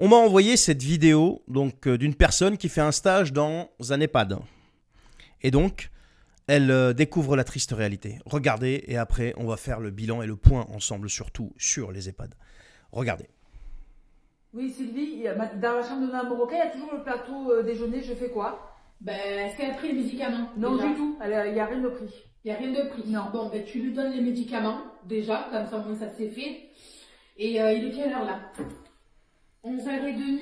On m'a envoyé cette vidéo donc d'une personne qui fait un stage dans un EHPAD. Et donc, elle découvre la triste réalité. Regardez, et après, on va faire le bilan et le point ensemble, surtout sur les EHPAD. Regardez. Oui, Sylvie, dans la chambre de Mme Roquet, il y a toujours le plateau déjeuner, je fais quoi? Ben, est-ce qu'elle a pris les médicaments? Non, déjà? du tout, il n'y a rien de pris. Il n'y a rien de pris? Non. Bon, ben, tu lui donnes les médicaments, déjà, comme ça, au moins, ça s'est fait. Et il est quelle heure, là? 11h30.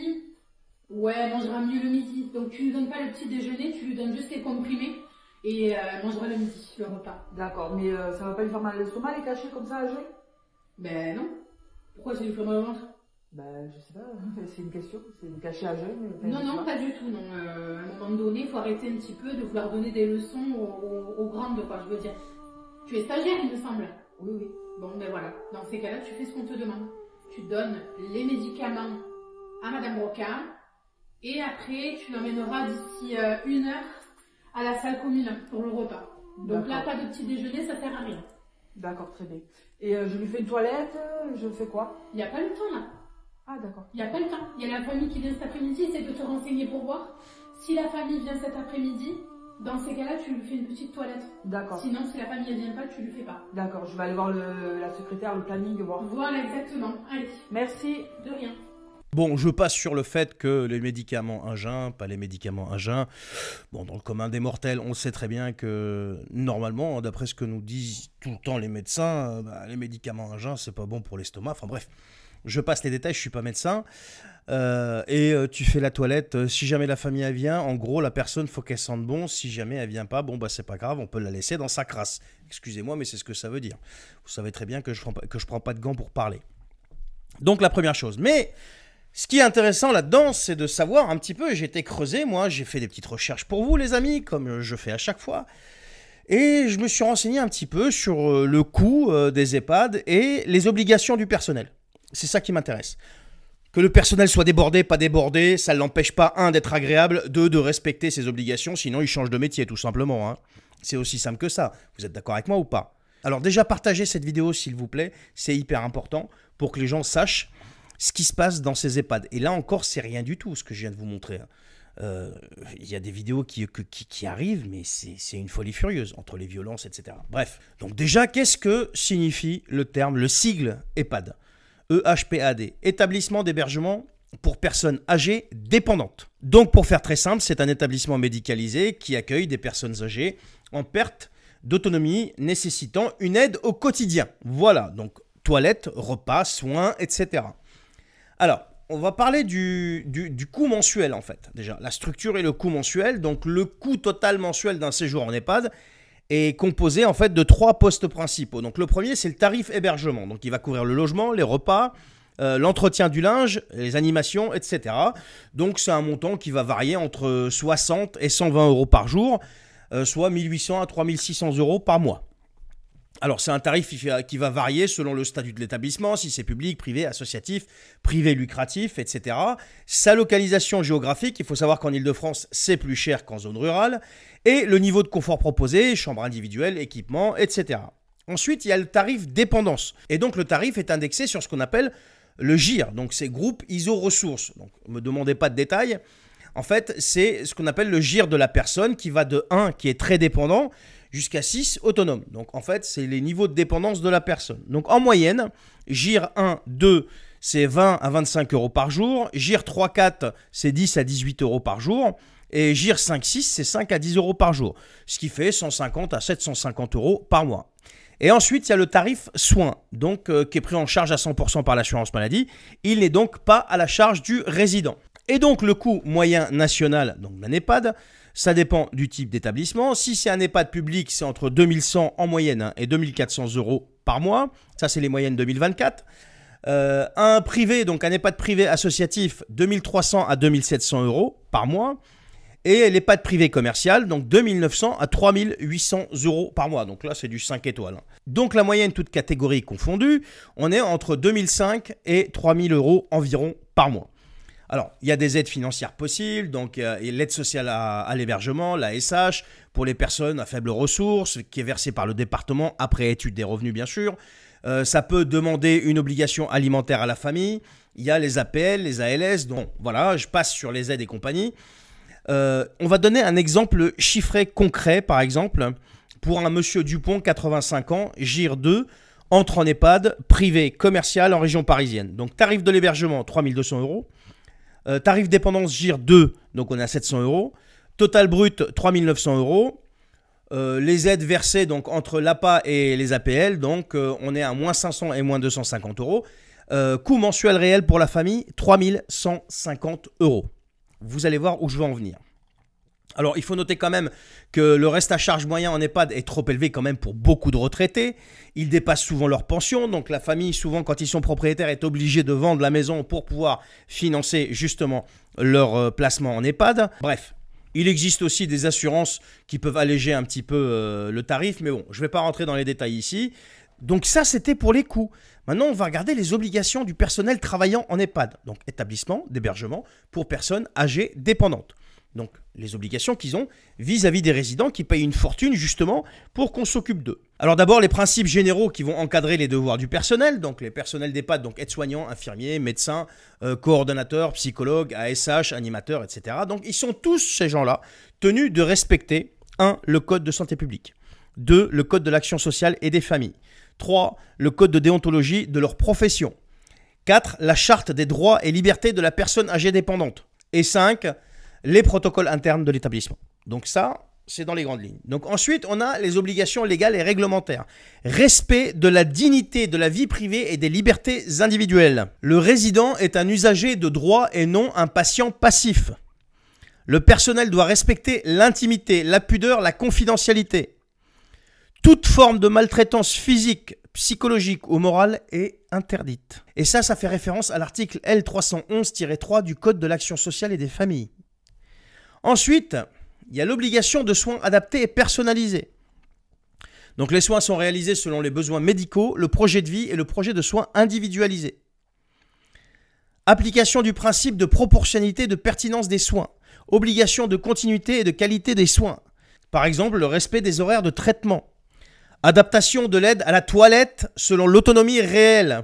Ouais, elle mangera mieux le midi. Donc, tu lui donnes pas le petit déjeuner, tu lui donnes juste les comprimés. Et elle mangera le midi, le repas. D'accord, mais ça va pas lui faire mal à l'estomac, les cachets comme ça à jeun? Ben, non. Pourquoi ça lui fait mal au ventre? Ben, je sais pas, c'est une question, c'est une cachée à jeun. Non, non, pas du tout, non. À un moment donné, il faut arrêter un petit peu de vouloir donner des leçons aux grandes, quoi, je veux dire. Tu es stagiaire, il me semble. Oui, oui. Bon, ben voilà. Dans ces cas-là, tu fais ce qu'on te demande. Tu donnes les médicaments à Madame Roca et après, tu l'emmèneras d'ici 1 heure à la salle commune pour le repas. Donc là, pas de petit déjeuner, ça sert à rien. D'accord, très bien. Et je lui fais une toilette, je fais quoi? Il n'y a pas le temps, là. Ah, d'accord. Il n'y a pas le temps. Il y a la famille qui vient cet après-midi, essaie de te renseigner pour voir. Si la famille vient cet après-midi, dans ces cas-là, tu lui fais une petite toilette. D'accord. Sinon, si la famille ne vient pas, tu lui fais pas. D'accord, je vais aller voir la secrétaire, le planning, voir. Voilà, exactement. Allez. Merci. De rien. Bon, je passe sur le fait que les médicaments à jeun, pas les médicaments à jeun. Bon, dans le commun des mortels, on sait très bien que normalement, d'après ce que nous disent tout le temps les médecins, les médicaments à jeun, c'est pas bon pour l'estomac. Enfin bref, je passe les détails, je suis pas médecin. Tu fais la toilette. Si jamais la famille elle vient, en gros, la personne faut qu'elle sente bon. Si jamais elle vient pas, bon bah c'est pas grave, on peut la laisser dans sa crasse. Excusez-moi, mais c'est ce que ça veut dire. Vous savez très bien que je prends pas de gants pour parler. Donc la première chose, mais ce qui est intéressant là-dedans, c'est de savoir un petit peu, j'ai été creusé, moi, j'ai fait des petites recherches pour vous, les amis, comme je fais à chaque fois, et je me suis renseigné un petit peu sur le coût des EHPAD et les obligations du personnel. C'est ça qui m'intéresse. Que le personnel soit débordé, pas débordé, ça ne l'empêche pas, un, d'être agréable, deux, de respecter ses obligations, sinon il change de métier, tout simplement. Hein. C'est aussi simple que ça. Vous êtes d'accord avec moi ou pas? Alors déjà, partagez cette vidéo, s'il vous plaît, c'est hyper important pour que les gens sachent ce qui se passe dans ces EHPAD. Et là encore, c'est rien du tout ce que je viens de vous montrer. Il y a des vidéos qui arrivent, mais c'est une folie furieuse entre les violences, etc. Bref, donc déjà, qu'est-ce que signifie le terme, le sigle EHPAD? EHPAD, établissement d'hébergement pour personnes âgées dépendantes. Donc pour faire très simple, c'est un établissement médicalisé qui accueille des personnes âgées en perte d'autonomie nécessitant une aide au quotidien. Voilà, donc toilettes, repas, soins, etc. Alors, on va parler du coût mensuel en fait, déjà. La structure et le coût mensuel. Donc, le coût total mensuel d'un séjour en EHPAD est composé en fait de 3 postes principaux. Donc, le premier, c'est le tarif hébergement. Donc, il va couvrir le logement, les repas, l'entretien du linge, les animations, etc. Donc, c'est un montant qui va varier entre 60 et 120 euros par jour, soit 1800 à 3600 euros par mois. Alors, c'est un tarif qui va varier selon le statut de l'établissement, si c'est public, privé, associatif, privé lucratif, etc. Sa localisation géographique, il faut savoir qu'en Ile-de-France, c'est plus cher qu'en zone rurale. Et le niveau de confort proposé, chambre individuelle, équipement, etc. Ensuite, il y a le tarif dépendance. Et donc, le tarif est indexé sur ce qu'on appelle le GIR. Donc, c'est groupe ISO ressources. Donc, ne me demandez pas de détails. En fait, c'est ce qu'on appelle le GIR de la personne qui va de 1, qui est très dépendant, jusqu'à 6 autonomes. Donc en fait, c'est les niveaux de dépendance de la personne. Donc en moyenne, GIR 1, 2, c'est 20 à 25 euros par jour. GIR 3, 4, c'est 10 à 18 euros par jour. Et GIR 5, 6, c'est 5 à 10 euros par jour. Ce qui fait 150 à 750 euros par mois. Et ensuite, il y a le tarif soins, donc qui est pris en charge à 100% par l'assurance maladie. Il n'est donc pas à la charge du résident. Et donc le coût moyen national d'un EHPAD, ça dépend du type d'établissement. Si c'est un EHPAD public, c'est entre 2100 en moyenne et 2400 euros par mois. Ça, c'est les moyennes 2024. Un privé, donc un EHPAD privé associatif, 2300 à 2700 euros par mois. Et l'EHPAD privé commercial, donc 2900 à 3800 euros par mois. Donc là, c'est du 5 étoiles. Donc la moyenne, toute catégorie confondue, on est entre 2005 et 3000 euros environ par mois. Alors, il y a des aides financières possibles, donc l'aide sociale à l'hébergement, l'ASH, pour les personnes à faibles ressources, qui est versée par le département après étude des revenus, bien sûr. Ça peut demander une obligation alimentaire à la famille. Il y a les APL, les ALS. Donc voilà, je passe sur les aides et compagnie. On va donner un exemple chiffré concret, par exemple, pour un monsieur Dupont, 85 ans, GIR 2, entre en EHPAD, privé, commercial, en région parisienne. Donc tarif de l'hébergement, 3 200 €. Tarif dépendance GIR 2, donc on est à 700 €. Total brut, 3 900 €. Les aides versées donc entre l'APA et les APL, donc on est à moins 500 et moins 250 €. Coût mensuel réel pour la famille, 3 150 €. Vous allez voir où je veux en venir. Alors, il faut noter quand même que le reste à charge moyen en EHPAD est trop élevé quand même pour beaucoup de retraités. Ils dépassent souvent leur pension. Donc, la famille, souvent, quand ils sont propriétaires, est obligée de vendre la maison pour pouvoir financer justement leur placement en EHPAD. Bref, il existe aussi des assurances qui peuvent alléger un petit peu le tarif. Mais bon, je ne vais pas rentrer dans les détails ici. Donc ça, c'était pour les coûts. Maintenant, on va regarder les obligations du personnel travaillant en EHPAD. Donc, établissement d'hébergement pour personnes âgées dépendantes. Donc, les obligations qu'ils ont vis-à-vis des résidents qui payent une fortune justement pour qu'on s'occupe d'eux. Alors d'abord, les principes généraux qui vont encadrer les devoirs du personnel. Donc, les personnels d'EHPAD, donc aides-soignants, infirmiers, médecins, coordonnateurs, psychologues, ASH, animateurs, etc. Donc, ils sont tous, ces gens-là, tenus de respecter 1. Le code de santé publique. 2. Le code de l'action sociale et des familles. 3. Le code de déontologie de leur profession. 4. La charte des droits et libertés de la personne âgée dépendante. Et 5. Les protocoles internes de l'établissement. Donc ça, c'est dans les grandes lignes. Donc ensuite, on a les obligations légales et réglementaires. Respect de la dignité de la vie privée et des libertés individuelles. Le résident est un usager de droit et non un patient passif. Le personnel doit respecter l'intimité, la pudeur, la confidentialité. Toute forme de maltraitance physique, psychologique ou morale est interdite. Et ça fait référence à l'article L311-3 du Code de l'action sociale et des familles. Ensuite, il y a l'obligation de soins adaptés et personnalisés. Donc les soins sont réalisés selon les besoins médicaux, le projet de vie et le projet de soins individualisé. Application du principe de proportionnalité et de pertinence des soins. Obligation de continuité et de qualité des soins. Par exemple, le respect des horaires de traitement. Adaptation de l'aide à la toilette selon l'autonomie réelle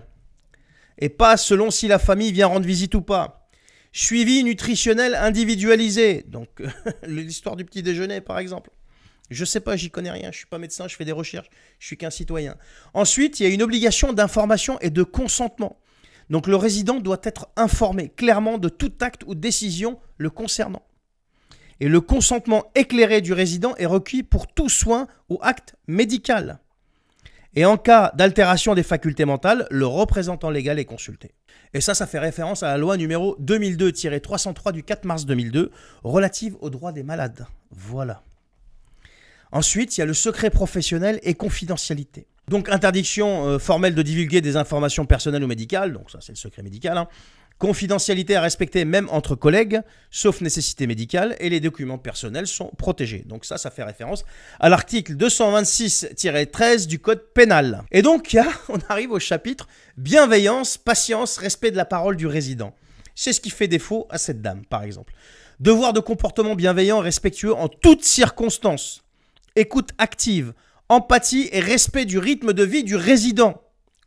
et pas selon si la famille vient rendre visite ou pas. Suivi nutritionnel individualisé, donc l'histoire du petit déjeuner par exemple. Je sais pas, j'y connais rien, je ne suis pas médecin, je fais des recherches, je suis qu'un citoyen. Ensuite, il y a une obligation d'information et de consentement. Donc le résident doit être informé clairement de tout acte ou décision le concernant. Et le consentement éclairé du résident est requis pour tout soin ou acte médical. Et en cas d'altération des facultés mentales, le représentant légal est consulté. Et ça fait référence à la loi numéro 2002-303 du 4 mars 2002 relative aux droits des malades. Voilà. Ensuite, il y a le secret professionnel et confidentialité. Donc, interdiction formelle de divulguer des informations personnelles ou médicales. Donc, ça, c'est le secret médical. Confidentialité à respecter même entre collègues, sauf nécessité médicale, et les documents personnels sont protégés. Donc ça fait référence à l'article 226-13 du Code pénal. Et donc, on arrive au chapitre bienveillance, patience, respect de la parole du résident. C'est ce qui fait défaut à cette dame, par exemple. Devoir de comportement bienveillant et respectueux en toutes circonstances. Écoute active, empathie et respect du rythme de vie du résident.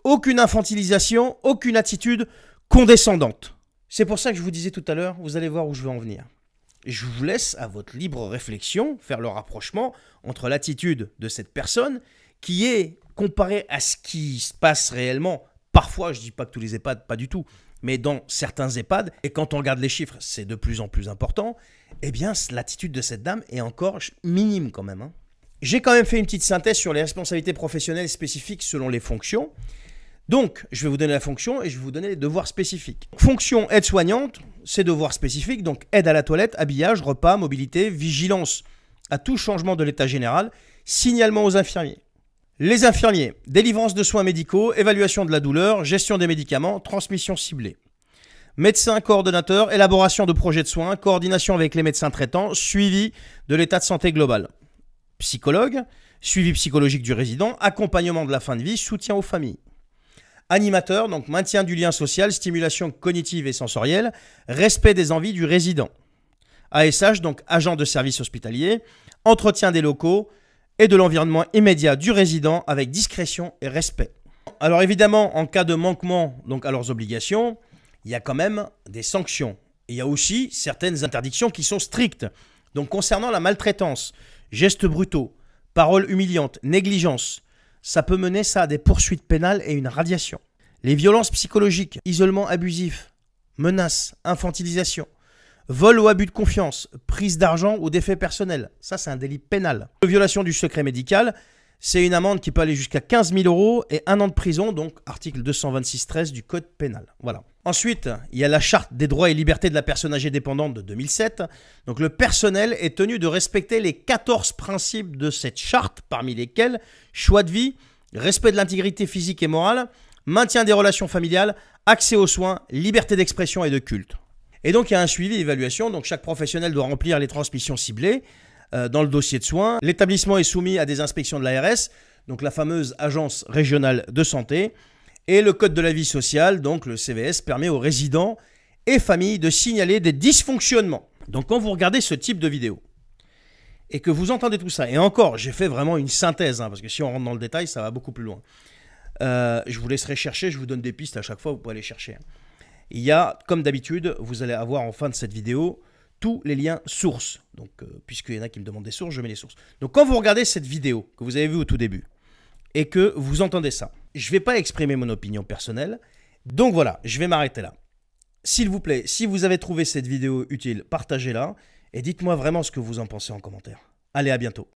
Aucune infantilisation, aucune attitude condescendante. C'est pour ça que je vous disais tout à l'heure, vous allez voir où je veux en venir. Je vous laisse à votre libre réflexion faire le rapprochement entre l'attitude de cette personne qui est comparée à ce qui se passe réellement. Parfois, je ne dis pas que tous les EHPAD, pas du tout, mais dans certains EHPAD, et quand on regarde les chiffres, c'est de plus en plus important, eh bien, l'attitude de cette dame est encore minime quand même. J'ai quand même fait une petite synthèse sur les responsabilités professionnelles spécifiques selon les fonctions. Donc, je vais vous donner la fonction et je vais vous donner les devoirs spécifiques. Fonction aide-soignante, c'est devoirs spécifiques, donc aide à la toilette, habillage, repas, mobilité, vigilance à tout changement de l'état général, signalement aux infirmiers. Les infirmiers, délivrance de soins médicaux, évaluation de la douleur, gestion des médicaments, transmission ciblée. Médecin coordonnateur, élaboration de projets de soins, coordination avec les médecins traitants, suivi de l'état de santé global. Psychologue, suivi psychologique du résident, accompagnement de la fin de vie, soutien aux familles. Animateur, donc maintien du lien social, stimulation cognitive et sensorielle, respect des envies du résident. ASH, donc agent de service hospitalier, entretien des locaux et de l'environnement immédiat du résident avec discrétion et respect. Alors évidemment, en cas de manquement donc, à leurs obligations, il y a quand même des sanctions. Il y a aussi certaines interdictions qui sont strictes. Donc concernant la maltraitance, gestes brutaux, paroles humiliantes, négligence, ça peut mener ça à des poursuites pénales et une radiation. Les violences psychologiques, isolement abusif, menaces, infantilisation, vol ou abus de confiance, prise d'argent ou d'effets personnels, ça c'est un délit pénal. La violation du secret médical, c'est une amende qui peut aller jusqu'à 15 000 € et 1 an de prison, donc article 226-13 du code pénal. Voilà. Ensuite, il y a la charte des droits et libertés de la personne âgée dépendante de 2007. Donc le personnel est tenu de respecter les 14 principes de cette charte, parmi lesquels choix de vie, respect de l'intégrité physique et morale, maintien des relations familiales, accès aux soins, liberté d'expression et de culte. Et donc il y a un suivi et évaluation, donc chaque professionnel doit remplir les transmissions ciblées dans le dossier de soins. L'établissement est soumis à des inspections de l'ARS, donc la fameuse agence régionale de santé, et le code de la vie sociale, donc le CVS, permet aux résidents et familles de signaler des dysfonctionnements. Donc quand vous regardez ce type de vidéo et que vous entendez tout ça, et encore, j'ai fait vraiment une synthèse, parce que si on rentre dans le détail, ça va beaucoup plus loin. Je vous laisserai chercher, je vous donne des pistes à chaque fois, vous pouvez aller chercher. Il y a, comme d'habitude, vous allez avoir en fin de cette vidéo tous les liens sources. Donc, puisqu'il y en a qui me demandent des sources, je mets les sources. Donc, quand vous regardez cette vidéo que vous avez vue au tout début et que vous entendez ça, je ne vais pas exprimer mon opinion personnelle. Donc voilà, je vais m'arrêter là. S'il vous plaît, si vous avez trouvé cette vidéo utile, partagez-la et dites-moi vraiment ce que vous en pensez en commentaire. Allez, à bientôt.